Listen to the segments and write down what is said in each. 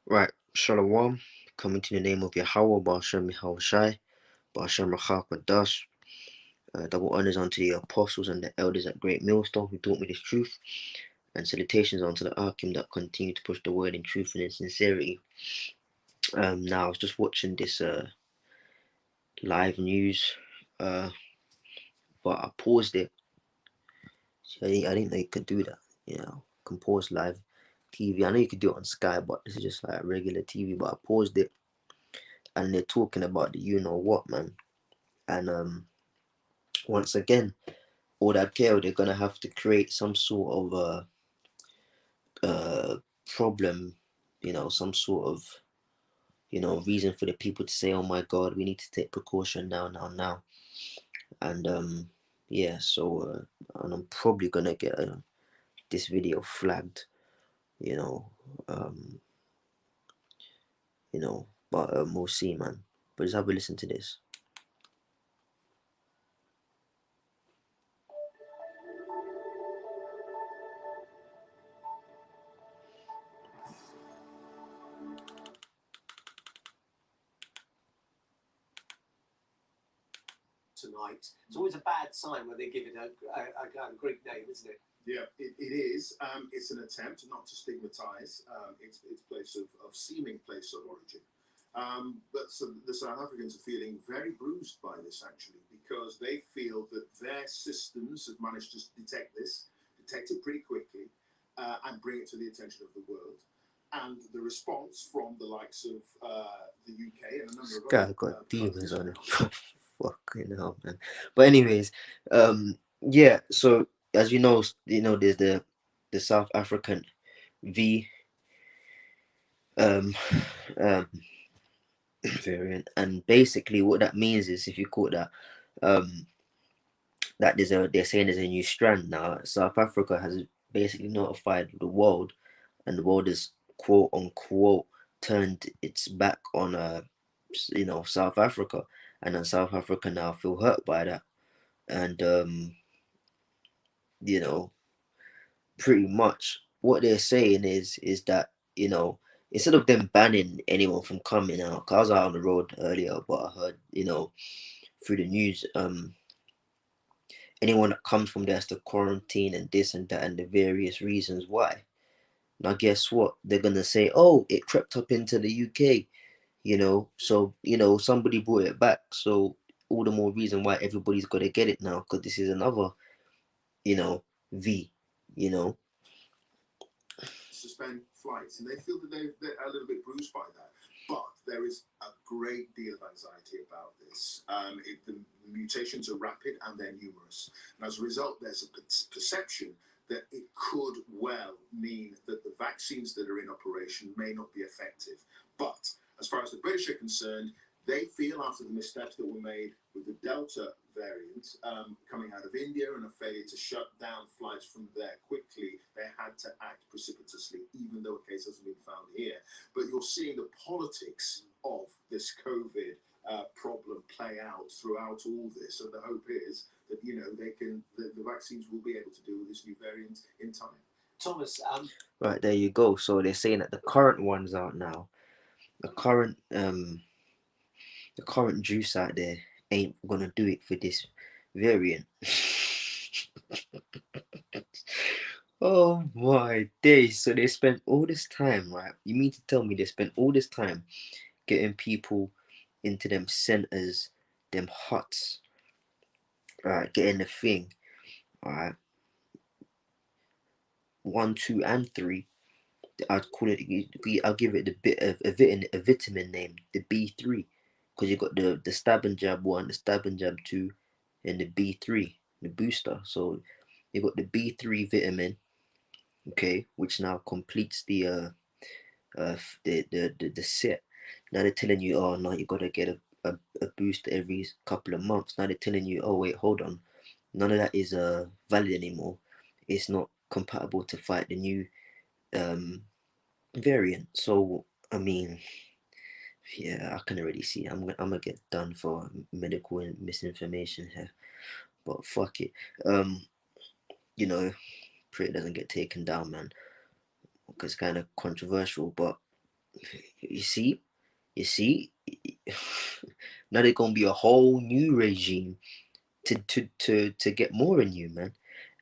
Right, Shalom, coming to the name of Yahweh, Ba'ashem Yahushai, Ba'ashem Rachak Dash. Double honors unto the apostles and the elders at Great Millstone who taught me this truth, and salutations unto the Arkim that continue to push the word in truth and in sincerity. Now I was just watching this live news, uh, but I paused it. I didn't know you could do that. You know, can pause live TV. I know you could do it on Sky, but this is just like regular TV. But I paused it, and they're talking about the you know what, man. And once again, all that care, they're gonna have to create some sort of problem, some sort of reason for the people to say, "Oh my God, we need to take precaution now," and yeah. So and I'm probably gonna get this video flagged, you know, um, but we'll see, man. But just have a listen to this. Tonight. It's always a bad sign when they give it a Greek name, isn't it? Yeah, it is. It's an attempt not to stigmatise its place of seeming place of origin. But so the South Africans are feeling very bruised by this, actually, because they feel that their systems have managed to detect it pretty quickly, and bring it to the attention of the world. And the response from the likes of the UK and a number of Guy other got demons countries. on him. Fucking hell, man. But anyways, yeah. So as there's the South African V um um variant, and basically what that means is, if you call that that they're saying there's a new strand now. South Africa has basically notified the world, and the world is quote unquote turned its back on South Africa, and then South Africa now feel hurt by that, and you know pretty much what they're saying is that instead of them banning anyone from coming out, 'cause I was out on the road earlier, but I heard through the news, anyone that comes from there has to quarantine and this and that and the various reasons why. Now guess what, they're gonna say, oh, it crept up into the UK, so somebody brought it back, so all the more reason why everybody's got to get it now, because this is another V, suspend flights, and they feel that they're a little bit bruised by that. But there is a great deal of anxiety about this. The mutations are rapid and they're numerous, and as a result, there's a perception that it could well mean that the vaccines that are in operation may not be effective. But as far as the British are concerned, they feel, after the missteps that were made with the Delta variant coming out of India and a failure to shut down flights from there quickly, they had to act precipitously, even though a case hasn't been found here. But you're seeing the politics of this COVID problem play out throughout all this, and the hope is that the vaccines will be able to deal with this new variant in time. Thomas, right, there you go. So they're saying that the current ones out now, the current juice out there ain't gonna do it for this variant. Oh my days. So they spent all this time, right? You mean to tell me they spent all this time getting people into them centers, them huts, right? Getting the thing, alright. 1, 2, and 3. I'd call it. I'll give it a bit of a vitamin name, the B3, because you got the stab and jab 1, the stab and jab 2, and the B3, the booster. So you got the B3 vitamin, okay, which now completes the set. Now they're telling you, oh no, you gotta get a boost every couple of months. Now they're telling you, oh wait, hold on, none of that is valid anymore. It's not compatible to fight the new variant. So I mean, yeah, I can already see I'm gonna get done for medical and misinformation here, but fuck it. You know, pray it doesn't get taken down, man. because it's kind of controversial. But you see, now there's gonna be a whole new regime to get more in you, man.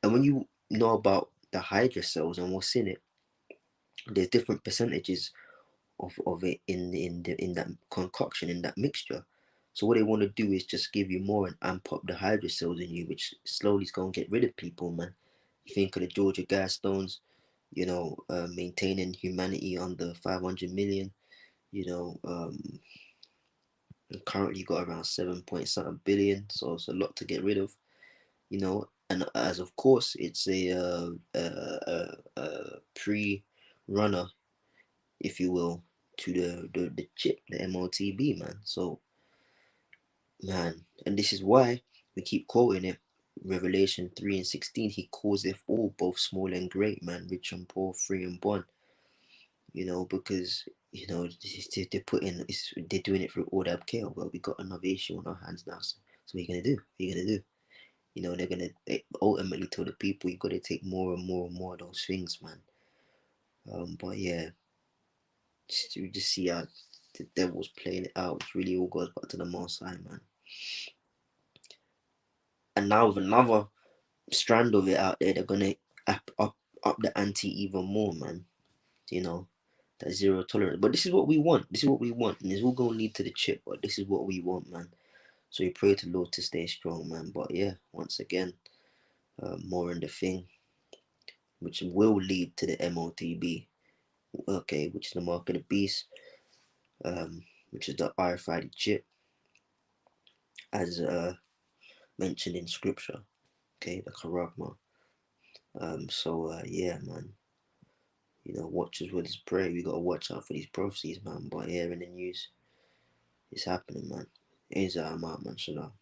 And when you know about the hydra cells and what's in it, there's different percentages of it in that concoction, in that mixture. So what they want to do is just give you more and amp up the hydra cells in you, which slowly is going to get rid of people, man. You think of the Georgia Guidestones, maintaining humanity under 500 million, you know, currently got around 7 point something billion, so it's a lot to get rid of, and as of course it's a pre-runner, if you will, to the chip, the MOTB, man. So, man, and this is why we keep quoting it. Revelation 3:16, he calls it all, both small and great, man, rich and poor, free and bond. Because they're doing it through all that care. Well, we got another issue on our hands now. So what are you gonna do? What are you gonna do? They're gonna ultimately tell the people you gotta take more and more and more of those things, man. But yeah, you just see how the devil's playing it out. It really all goes back to the Most High, man. And now with another strand of it out there, they're gonna up the ante even more, man. That zero tolerance. But this is what we want. This is what we want, and it's all gonna lead to the chip. But this is what we want, man. So we pray to the Lord to stay strong, man. But yeah, once again, more in the thing, which will lead to the MOTB. Okay, which is the mark of the beast, which is the RFID chip, as mentioned in scripture. Okay, the Karagma. Yeah, man. Watch as well as pray. We gotta watch out for these prophecies, man. But here in the news, it's happening, man. Is man. Shalom.